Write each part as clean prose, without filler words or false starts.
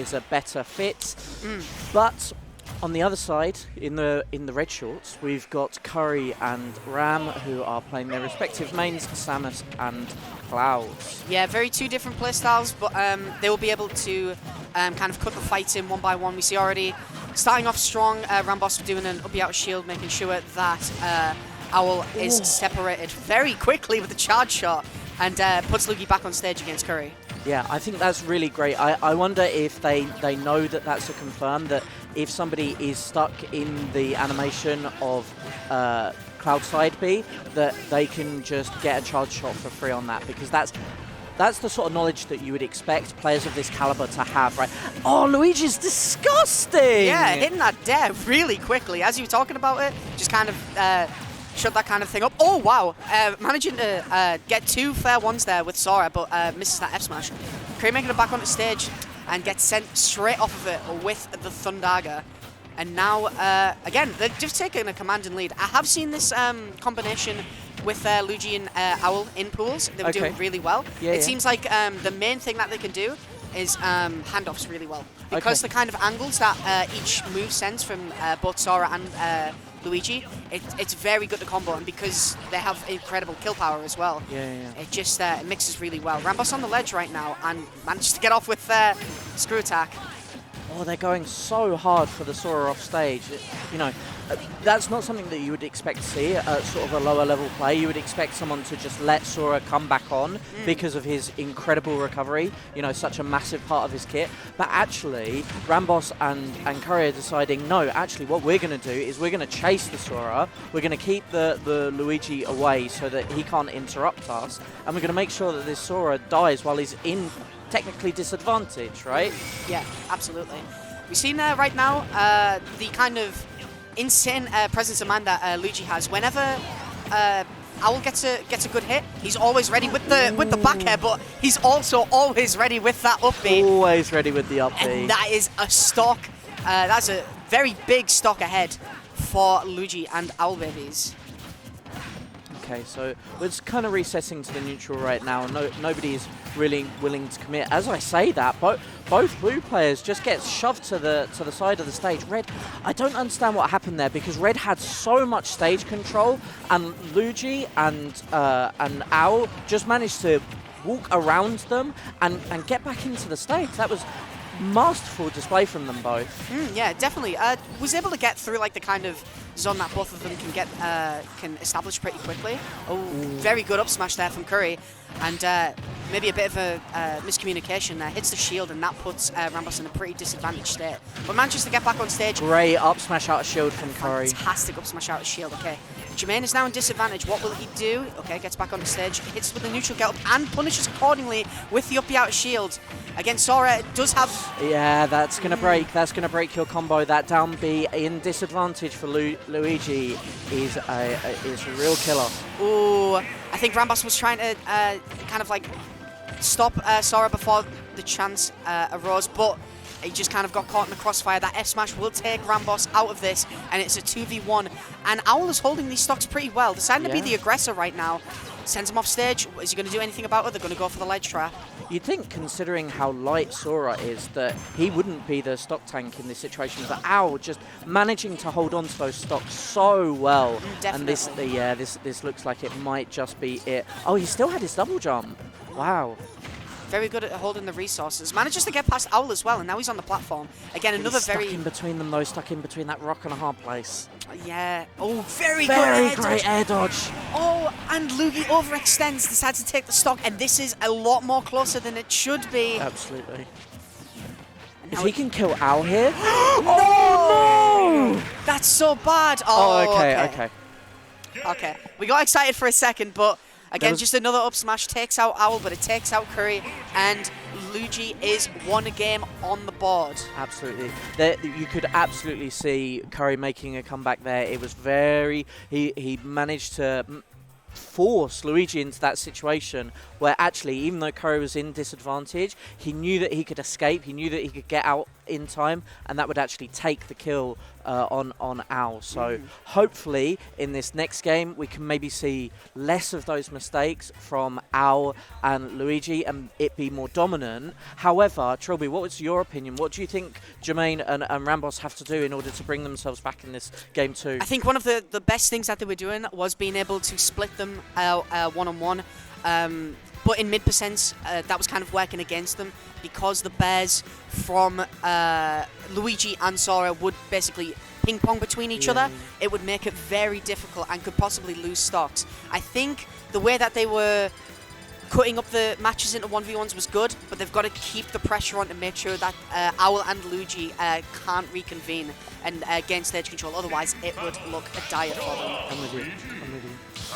is a better fit. But on the other side, in the red shorts, we've got Curry and Ram, who are playing their respective mains, Samus and Clouds. Yeah, very two different playstyles, but they will be able to kind of cut the fights in one by one. We see already starting off strong, RAMBOSS doing an up out shield, making sure that Owl is separated very quickly with the charge shot, and puts Luugi back on stage against Curry. Yeah, I think that's really great. I wonder if they know that that's a confirm, that if somebody is stuck in the animation of Cloud side B, that they can just get a charge shot for free on that, because that's the sort of knowledge that you would expect players of this caliber to have, right? Oh, Luigi's disgusting! Yeah, hitting that there really quickly. As you were talking about it, just kind of shut that kind of thing up. Oh, wow. Managing to get two fair ones there with Sora, but misses that F smash. Curry making it back onto stage and gets sent straight off of it with the Thundaga. And now, again, they're just taking a commanding lead. I have seen this combination with Luugi and Owl in pools. They were doing really well. Yeah, it seems like the main thing that they can do is handoffs really well. Because the kind of angles that each move sends from both Sora and Luigi, it's very good to combo, and because they have incredible kill power as well, it just it mixes really well. RAMBOSS on the ledge right now and manages to get off with screw attack. Oh, they're going so hard for the Sora off stage. You know, that's not something that you would expect to see at sort of a lower level play. You would expect someone to just let Sora come back on because of his incredible recovery, you know, such a massive part of his kit. But actually, RAMBOSS and Curry are deciding, no, actually what we're going to do is we're going to chase the Sora, we're going to keep the Luigi away so that he can't interrupt us, and we're going to make sure that this Sora dies while he's in technically disadvantaged, right? Yeah, absolutely. We've seen right now the kind of insane presence of mind that Luugi has. Whenever Owl gets a good hit, he's always ready with the back air, but he's also always ready with that up B. Always ready with the up B. And that is a stock. That's a very big stock ahead for Luugi and OwlBBs. Okay, so we're just kind of recessing to the neutral right now. Nobody is really willing to commit. As I say that, both blue players just get shoved to the side of the stage. Red, I don't understand what happened there, because Red had so much stage control, and Luugi and Owl just managed to walk around them and get back into the stage. That was masterful display from them both. Yeah, definitely. Was able to get through like the kind of zone that both of them can establish pretty quickly. Oh, very good up smash there from Curry, and maybe a bit of a miscommunication there. Hits the shield, and that puts RAMBOSS in a pretty disadvantaged state. But manages to get back on stage. Great up smash out of shield from Curry. Fantastic up smash out of shield. Okay, Jermaine is now in disadvantage. What will he do? Okay, gets back on the stage, hits with the neutral get up, and punishes accordingly with the up out of shield. Again, Sora does have... Yeah, that's going to break. That's going to break your combo. That down B in disadvantage for Luigi is a real killer. Ooh, I think RAMBOSS was trying to kind of like stop Sora before the chance arose, but he just kind of got caught in the crossfire. That F smash will take RAMBOSS out of this, and it's a 2v1. And Owl is holding these stocks pretty well. Deciding to be the aggressor right now. Sends him off stage. Is he going to do anything about it? They're going to go for the ledge trap. You'd think, considering how light Sora is, that he wouldn't be the stock tank in this situation, but Owl just managing to hold on to those stocks so well. Definitely. And this looks like it might just be it. Oh, he still had his double jump. Wow. Very good at holding the resources. Manages to get past Owl as well, and now he's on the platform. Again, another stuck in between them, though, stuck in between that rock and a hard place. Yeah. Oh, very good great air dodge. Oh, and Luugi overextends, decides to take the stock, and this is a lot more closer than it should be. Absolutely. If he can kill Owl here... Oh, no! That's so bad. Oh, okay. Okay, we got excited for a second, but again, just another up smash takes out Owl, but it takes out Curry, and Luugi is one game on the board. Absolutely. You could absolutely see Curry making a comeback there. It was very... He managed to force Luigi into that situation where actually, even though Curry was in disadvantage, he knew that he could escape, he knew that he could get out in time, and that would actually take the kill on Owl. So hopefully in this next game we can maybe see less of those mistakes from Owl and Luugi and it be more dominant. However, Trilby, what was your opinion? What do you think Jermaine and RAMBOSS have to do in order to bring themselves back in this game too? I think one of the best things that they were doing was being able to split them one-on-one. But in mid-percents, that was kind of working against them because the bears from Luugi and Sora would basically ping-pong between each other. It would make it very difficult and could possibly lose stocks. I think the way that they were cutting up the matches into 1v1s was good, but they've got to keep the pressure on to make sure that Owl and Luugi can't reconvene and gain stage control. Otherwise, it would look dire for them. I'm with you.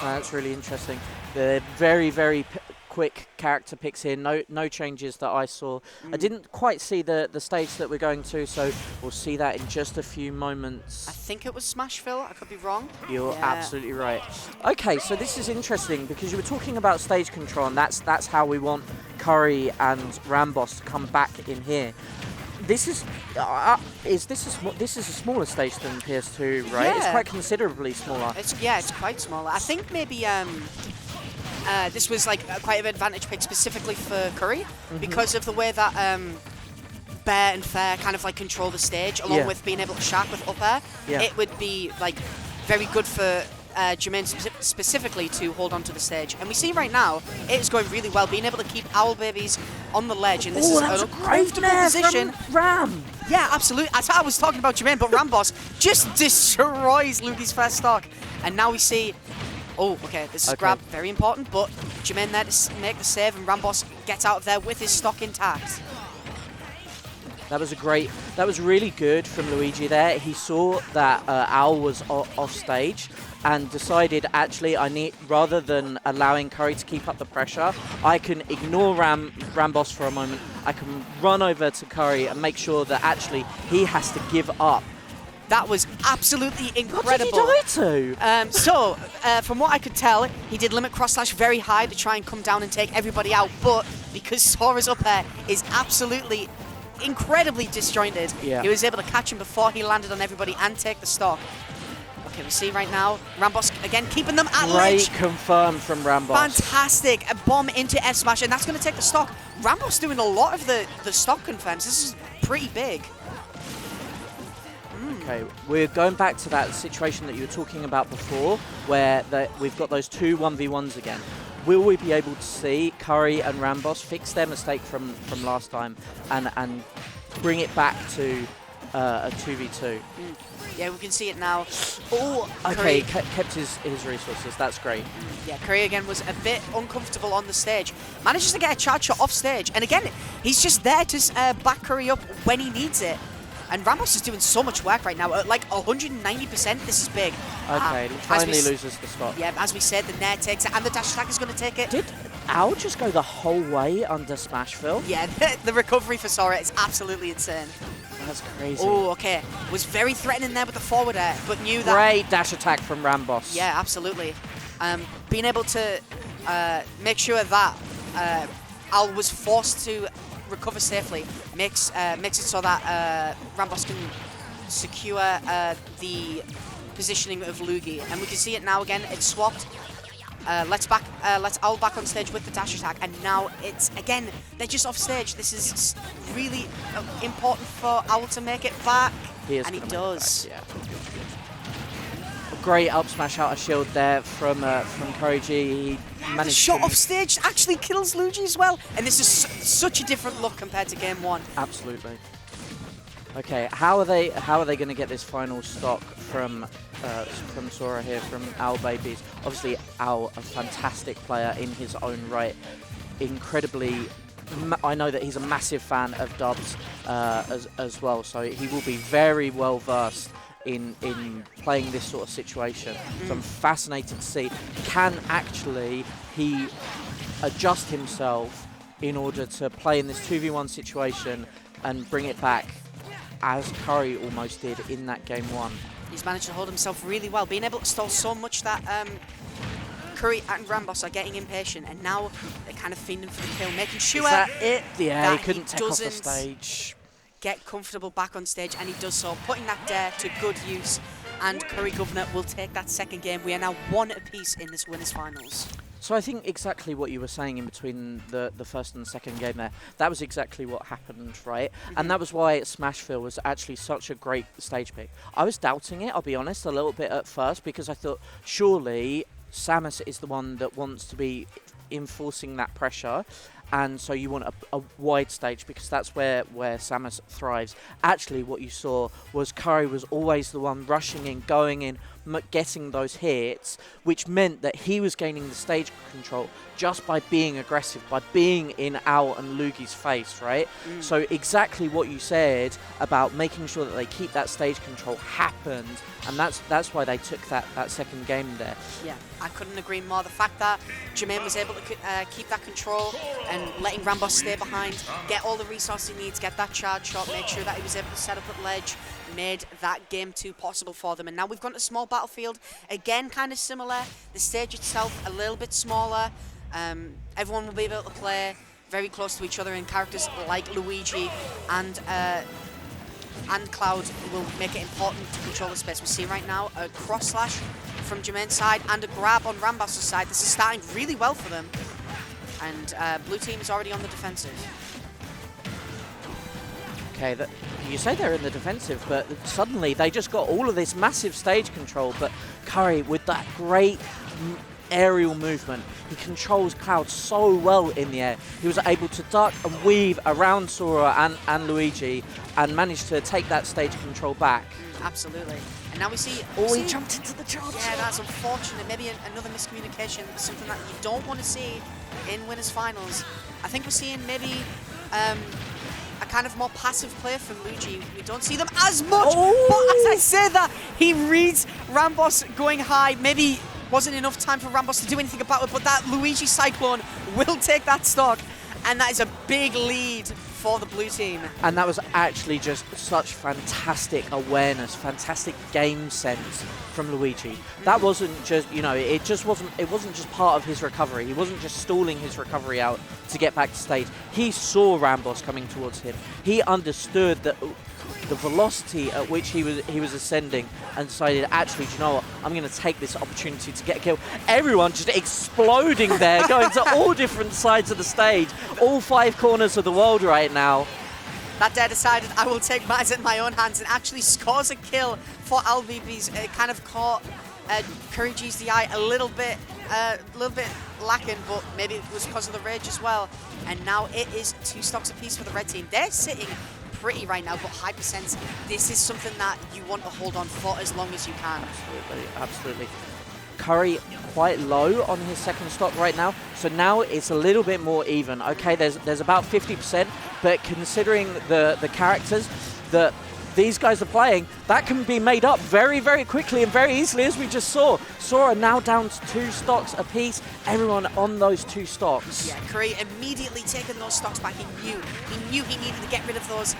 That's really interesting. The very, very quick character picks here. No changes that I saw. I didn't quite see the stage that we're going to, so we'll see that in just a few moments. I think it was Smashville. I could be wrong. You're absolutely right. Okay, so this is interesting because you were talking about stage control, and that's how we want Curry and RAMBOSS to come back in here. This is this is a smaller stage than PS2, right? Yeah. It's quite considerably smaller. It's quite smaller. I think maybe this was like quite an advantage pick specifically for Curry because of the way that Bear and Fair kind of like control the stage, along with being able to shark with up air. It would be like very good for Jermaine specifically to hold on to the stage. And we see right now it is going really well, being able to keep OwlBBs on the ledge, and this is an uncomfortable position. Ram. Yeah, absolutely. I was talking about Jermaine, but RAMBOSS just destroys Luugi's first stock. And now we see, oh, okay, this is grab, very important, but Jermaine there to make the save, and RAMBOSS gets out of there with his stock intact. That was really good from Luugi there. He saw that Owl was off stage and decided, actually, rather than allowing Curry to keep up the pressure, I can ignore RAMBOSS for a moment. I can run over to Curry and make sure that actually he has to give up. That was absolutely incredible. What did he die to? From what I could tell, he did limit cross slash very high to try and come down and take everybody out, but because Sora's up there is absolutely incredibly disjointed, he was able to catch him before he landed on everybody and take the stock. Okay, we see right now, RAMBOSS again keeping them at ledge. Great confirm from RAMBOSS. Fantastic. A bomb into F Smash, and that's going to take the stock. RAMBOSS doing a lot of the stock confirms. This is pretty big. Okay, we're going back to that situation that you were talking about before, where we've got those two 1v1s again. Will we be able to see Curry and RAMBOSS fix their mistake from last time and bring it back to a 2v2? Yeah, we can see it now. Oh, okay, kept his resources. That's great. Yeah, Curry again was a bit uncomfortable on the stage. Manages to get a charge shot off stage, and again, he's just there to back Curry up when he needs it. And RAMBOSS is doing so much work right now, at like 190%. This is big. Okay, he finally loses the spot. Yeah, as we said, the Nair takes it, and the dash attack is going to take it. Did Owl just go the whole way under Smashville? Yeah, the recovery for Sora is absolutely insane. That's crazy. Oh, okay. Was very threatening there with the forward air, but knew that... Great dash attack from RAMBOSS. Yeah, absolutely. Being able to make sure that Owl was forced to recover safely makes it so that RAMBOSS can secure the positioning of Luugi, and we can see it now again. It's swapped. Let's Owl back on stage with the dash attack, and now it's again they're just off stage. This is really important for Owl to make it back, and he does. Back, yeah. Great up smash out of shield there from CurryG. He managed the shot to off stage actually kills Luugi as well, and this is such a different look compared to game one. Absolutely. Okay, how are they going to get this final stock from Sora here, from OwlBBs? Obviously, Owl, a fantastic player in his own right. Incredibly, I know that he's a massive fan of dubs as well, so he will be very well versed in playing this sort of situation. So I'm fascinated to see, can actually he adjust himself in order to play in this 2v1 situation and bring it back as Curry almost did in that game one. He's managed to hold himself really well, being able to stall so much that Curry and RAMBOSS are getting impatient, and now they're kind of fiending for the kill, making sure Is that it? Yeah, that he couldn't take off the stage. get comfortable back on stage, and he does so, putting that dare to good use. And CurryG will take that second game. We are now 1 apiece in this winners finals. So I think exactly what you were saying in between the first and the second game there, that was exactly what happened, right? And that was why Smashville was actually such a great stage pick. I was doubting it, I'll be honest, a little bit at first, because I thought, surely Samus is the one that wants to be enforcing that pressure. And so you want a wide stage, because that's where Samus thrives. Actually, what you saw was Curry was always the one rushing in, going in, getting those hits, which meant that he was gaining the stage control just by being aggressive, by being in Owl and Luugi's face, right? So exactly what you said about making sure that they keep that stage control happened, and that's why they took that second game there. Yeah, I couldn't agree more. The fact that Jermaine was able to keep that control and letting RAMBOSS stay behind, get all the resources he needs, get that charge shot, make sure that he was able to set up at ledge, made that game 2 possible for them. And now we've gone to small battlefield, again kind of similar. The stage itself a little bit smaller. Everyone will be able to play very close to each other, and characters like Luigi and Cloud will make it important to control the space. We see right now a cross slash from Jermaine's side and a grab on RAMBOSS' side. This is starting really well for them. And blue team is already on the defensive. Okay, you say they're in the defensive, but suddenly they just got all of this massive stage control. But Curry, with that great aerial movement, he controls Cloud so well in the air. He was able to duck and weave around Sora and Luigi and managed to take that stage control back. Absolutely. And now we see... Oh, he jumped into the charge. Yeah, that's unfortunate. Maybe another miscommunication, something that you don't want to see in winners finals. I think we're seeing maybe a kind of more passive play from Luigi. We don't see them as much, but as I say that, he reads RAMBOSS going high. Maybe wasn't enough time for RAMBOSS to do anything about it, but that Luigi Cyclone will take that stock, and that is a big lead for the blue team. And that was actually just such fantastic awareness, fantastic game sense from Luigi. That wasn't just, you know, it wasn't just part of his recovery. He wasn't just stalling his recovery out to get back to stage. He saw RAMBOSS coming towards him. He understood that the velocity at which he was ascending, and decided, actually, do you know what? I'm going to take this opportunity to get a kill. Everyone just exploding there, going to all different sides of the stage, all 5 corners of the world right now. That dare decided, I will take matters in my own hands, and actually scores a kill for OwlBBs. It kind of caught CurryG's DI a little bit lacking, but maybe it was because of the rage as well. And now it is 2 stocks apiece for the red team. They're sitting pretty right now, but Hypersense, this is something that you want to hold on for as long as you can. Absolutely, absolutely. Curry quite low on his second stock right now, so now it's a little bit more even. Okay, there's about 50%, but considering the characters that these guys are playing, that can be made up very, very quickly and very easily, as we just saw. Sora now down to 2 stocks apiece, everyone on those 2 stocks. Yeah, Curry immediately taking those stocks back. He knew he needed to get rid of those.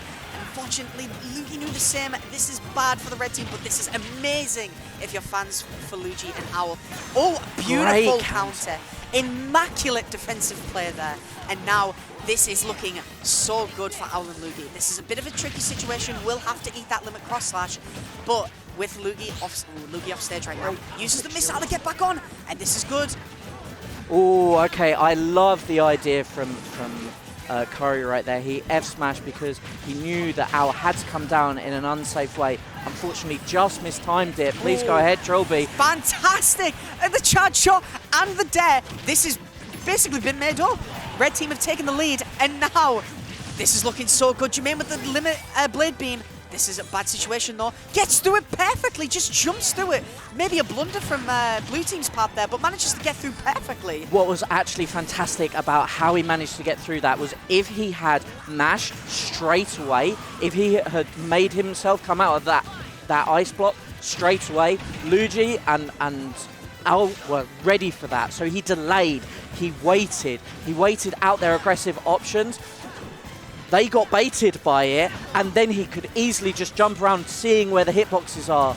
Unfortunately, Luugi knew the same. This is bad for the red team, but this is amazing if you're fans for Luugi and Owl. Oh, beautiful counter. Immaculate defensive play there. And now this is looking so good for Owl and Luugi. This is a bit of a tricky situation. We'll have to eat that limit cross slash, but with Luugi off stage right now, uses the missile to get back on, and this is good. Oh, okay. I love the idea from Curry right there. He F-smashed because he knew that Owl had to come down in an unsafe way. Unfortunately, just mistimed it. Please go ahead, Trilby. Fantastic! And the charge shot and the dare. This has basically been made up. Red team have taken the lead, and now this is looking so good. Jermaine with the limit blade beam. This is a bad situation though. Gets through it perfectly, just jumps through it. Maybe a blunder from blue team's part there, but manages to get through perfectly. What was actually fantastic about how he managed to get through that was if he had mashed straight away, if he had made himself come out of that ice block straight away, Luugi and Owl were ready for that. So he delayed, he waited out their aggressive options. They got baited by it, and then he could easily just jump around seeing where the hitboxes are.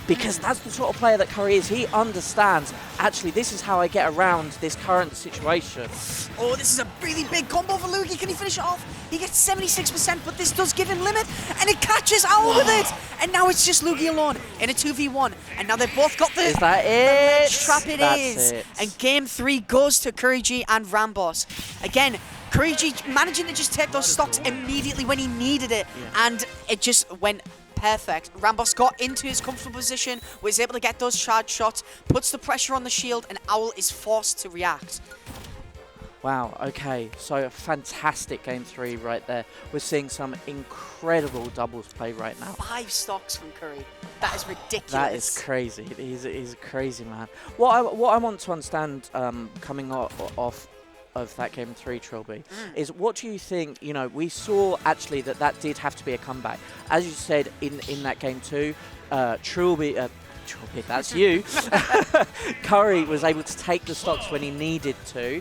Because that's the sort of player that Curry is. He understands, actually, this is how I get around this current situation. Oh, this is a really big combo for Luugi. Can he finish it off? He gets 76%, but this does give him limit, and it catches Owl with it. And now it's just Luugi alone in a 2v1. And now they've both got the... Is that it? Trap it is. And game 3 goes to CurryG and RAMBOSS. Again, CurryG managing to just take those stocks immediately when he needed it. Yeah. And it just went perfect. RAMBOSS got into his comfortable position, was able to get those charge shots, puts the pressure on the shield, and Owl is forced to react. Wow, okay, so a fantastic game 3 right there. We're seeing some incredible doubles play right now. 5 stocks from Curry. That is ridiculous. That is crazy. He's a crazy man. What I want to understand coming off of that game 3, Trilby, is what do you think, you know, we saw actually that did have to be a comeback. As you said in that game 2, Trilby, that's you. Curry was able to take the stocks when he needed to,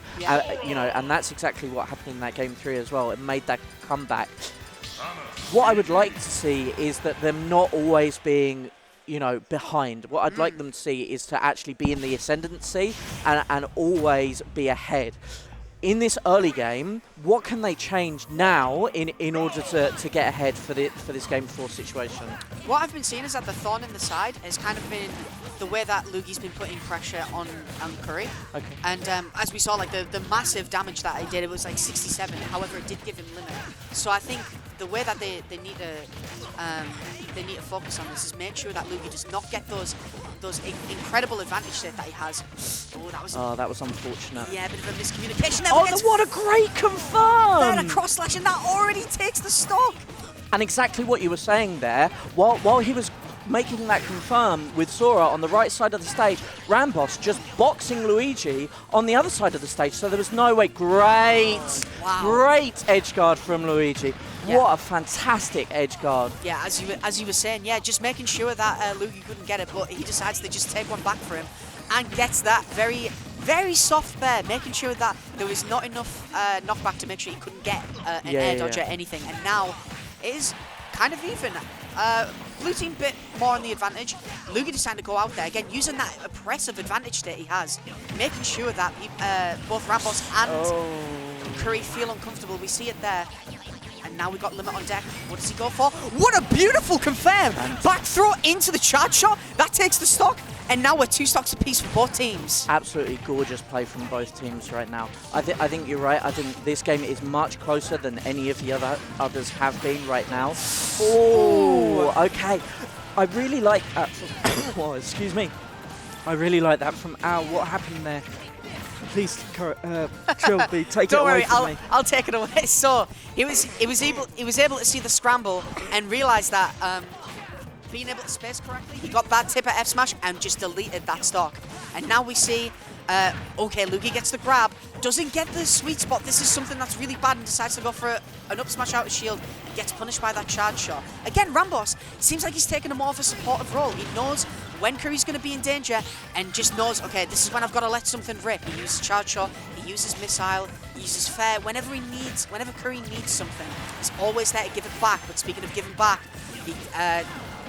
you know, and that's exactly what happened in that game 3 as well. It made that comeback. What I would like to see is that them not always being, you know, behind. What I'd like them to see is to actually be in the ascendancy and always be ahead. In this early game, what can they change now in order to get ahead for this game 4 situation? What I've been seeing is that the thorn in the side has kind of been the way that Luugi's been putting pressure on Curry. Okay. And as we saw, like the massive damage that he did, it was like 67. However, it did give him limit. So I think the way that they need to focus on this is make sure that Luugi does not get those incredible advantage that he has. Oh, that was unfortunate. Yeah, a bit of a miscommunication there. Oh, what a great confirm! Then a cross slash, and that already takes the stock. And exactly what you were saying there, while he was making that confirm with Sora on the right side of the stage, RAMBOSS just boxing Luugi on the other side of the stage, so there was no way. Great edge guard from Luugi. Yeah. What a fantastic edge guard. Yeah, as you were saying, yeah, just making sure that Luugi couldn't get it, but he decides to just take one back for him and gets that very, very soft bear, making sure that there was not enough knockback to make sure he couldn't get an air dodge or anything. And now it is kind of even. Blue team bit more on the advantage. Luugi decided to go out there again, using that oppressive advantage that he has, making sure that both RAMBOSS and Curry feel uncomfortable. We see it there. And now we've got limit on deck. What does he go for? What a beautiful confirm! Back throw into the charge shot. That takes the stock. And now we're 2 stocks apiece for both teams. Absolutely gorgeous play from both teams right now. I think you're right. I think this game is much closer than any of the others have been right now. Oh, okay. I really like that. Oh, excuse me. I really like that from Al. What happened there? Please, Trilby, take it away from me. I'll take it away. So he was able to see the scramble and realize that being able to space correctly, he got that tip at F smash and just deleted that stock. And now we see, okay, Luugi gets the grab, doesn't get the sweet spot. This is something that's really bad and decides to go for an up smash out of shield and gets punished by that charge shot. Again, RAMBOSS seems like he's taking a more of a supportive role. He knows when Curry's going to be in danger and just knows, okay, this is when I've got to let something rip. He uses charge shot, he uses missile, he uses fair. Whenever Curry needs something, he's always there to give it back. But speaking of giving back,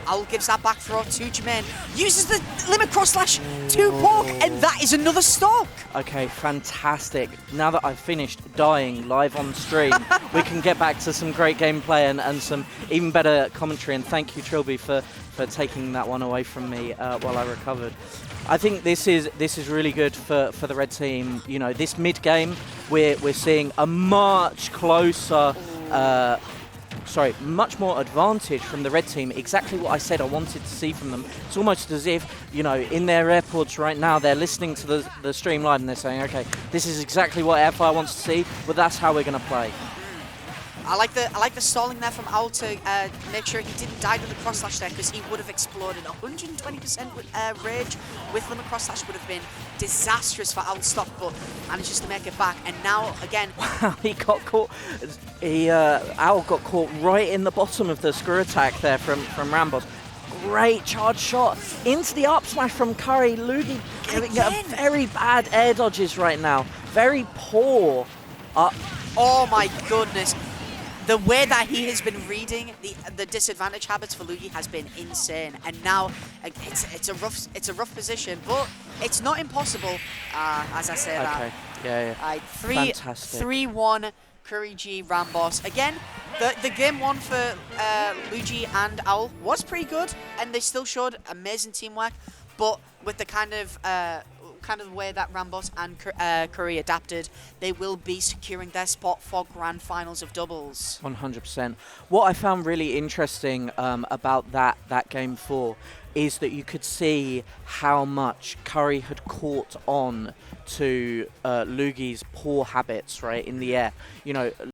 Owl gives that back throw to Jermaine. Uses the limit cross slash to Pork, and that is another stock. Okay, fantastic. Now that I've finished dying live on stream, we can get back to some great gameplay and some even better commentary. And thank you, Trilby, for taking that one away from me while I recovered. I think this is really good for the red team. You know, this mid game, we're seeing a much closer. Much more advantage from the red team. Exactly what I said I wanted to see from them. It's almost as if, you know, in their airports right now, they're listening to the stream live and they're saying, okay, this is exactly what Airfire wants to see, but that's how we're going to play. I like the stalling there from Owl to make sure he didn't die to the cross slash there, because he would have exploded. 120% with rage with limit cross slash would have been disastrous for Owl's stock, but manages to make it back. And now again, wow, he got caught. Owl got caught right in the bottom of the screw attack there from RAMBOSS. Great charge shot into the up smash from Curry. Luugi getting very bad air dodges right now. Very poor. Oh my goodness. The way that he has been reading the disadvantage habits for Luugi has been insane, and now it's a rough position, but it's not impossible. As I say that. Okay. Yeah. Fantastic. 3-1 CurryG, RAMBOSS. Again, the game one for Luugi and Owl was pretty good, and they still showed amazing teamwork. But with the kind of way that RAMBOSS and Curry adapted, they will be securing their spot for grand finals of doubles. 100%. What I found really interesting about that game 4 is that you could see how much Curry had caught on to Luugi's poor habits, right, in the air. You know,